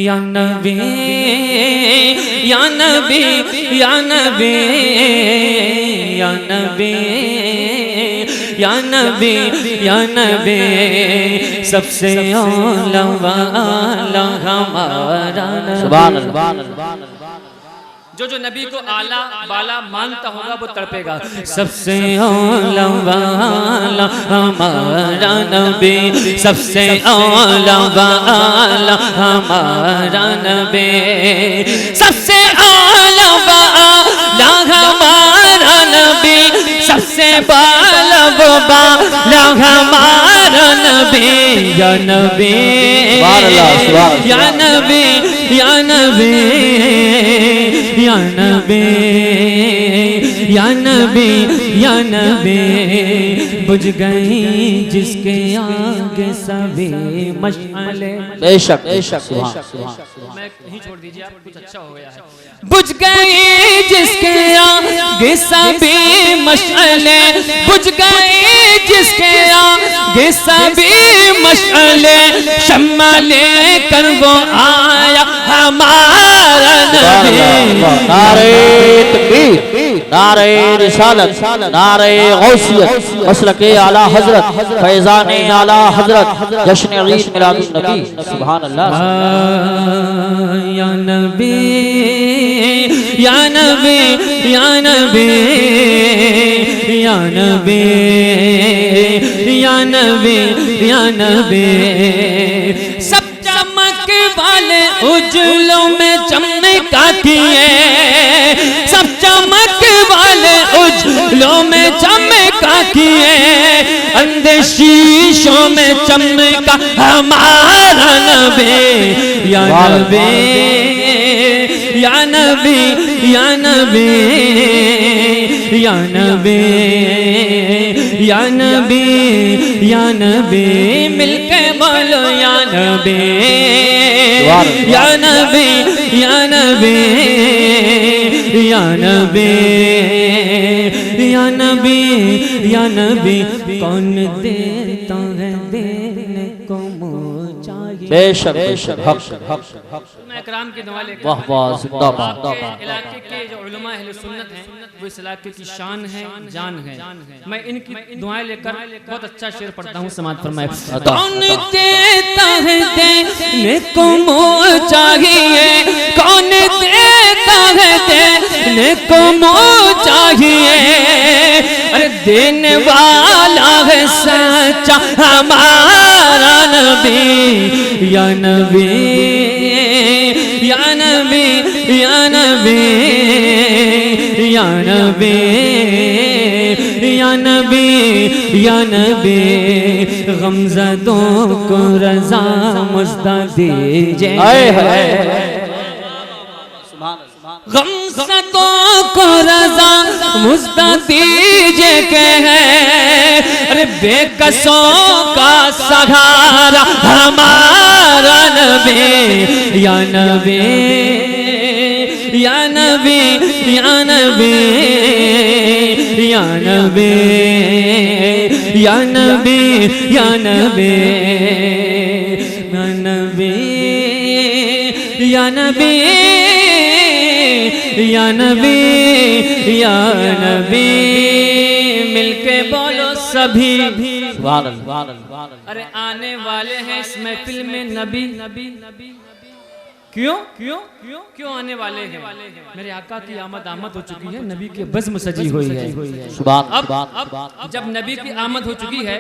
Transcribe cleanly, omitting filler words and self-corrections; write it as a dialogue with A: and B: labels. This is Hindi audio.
A: या नबी या नबी या नबी या नबी या नबी या नबी सबसे औला वाला हमारा नबी। जो नबी को आला बाला मानता होगा वो तड़पेगा। सबसे औला वाला हमारा नबी, सबसे औला वाला हमारा नबी, सबसे औला वाला हमारा नबी, सबसे बाला वाला हमारा नबी। या नबी या नबी या नबी या नबी या नबी या नबी बुझ गई जिसके आगे सभी मशाले।
B: बेशक बेशक
A: मैं यहीं छोड़ दीजिए, आप कुछ अच्छा हो गया है। बुझ गई जिसके आगे सभी मशाले, बुझ गई जिसके आगे सभी मशाले, शम्मा लेकर वो आया हमारा नबी।
B: नारे तकबीर, नारे रिसालत, नारे गौसियत, मसलके आला हजरत, फैज़ाने आला हजरत, जश्न ईद मिलादुन नबी। सुभान अल्लाह।
A: या नबी या नबी या नबी या नबी या नबी या नबी सब चमक वाले उजलों में चमका किए, सब चमक वाले उजलों में चमका किए, अंधे शीशों में चमका हमारा नबी। या नबी या नबी या नबी या नबी या नबी या नबी मिलके बोलो या नबी या नबी या नबी या नबी या नबी या नबी। कौन देता है देने को मुँह चाहिए।
B: बेशक बेशक हक हक हक।
A: मैं इकराम की दुआ लेकर
B: वाह वाह जिंदाबाद।
A: इलाके के जो उलमा अहले सुन्नत हैं वो इस इलाके की शान है, जान है। मैं इनकी दुआएं लेकर बहुत अच्छा शेर पढ़ता हूँ, समाज फरमाए। कौन देता है देने को मुँह चाहिए, कौन देता है देने को मुँह चाहिए, अरे देने वाला है सच्चा हमारा नबी। या नबी या नबी या नबी या नबी या नबी या नबी गमज़दों को रज़ा मुझदा दीजिए, गमज़दों को रज़ा मुझदा दीजिए के है, अरे बेकसों का सहारा हमारा नबी। या नबी या नबी या नबी या नबी या नबी या नबी या नबी या नबी या नबी मिलके बोलो सभी। अरे आने वाले हैं इस महफिल में नबी नबी नबी। क्यों क्यों क्यों क्यों आने वाले हैं? मेरे आका की आमद हो चुकी है, नबी की बज़्म सजी हुई है। अब जब नबी की आमद हो चुकी है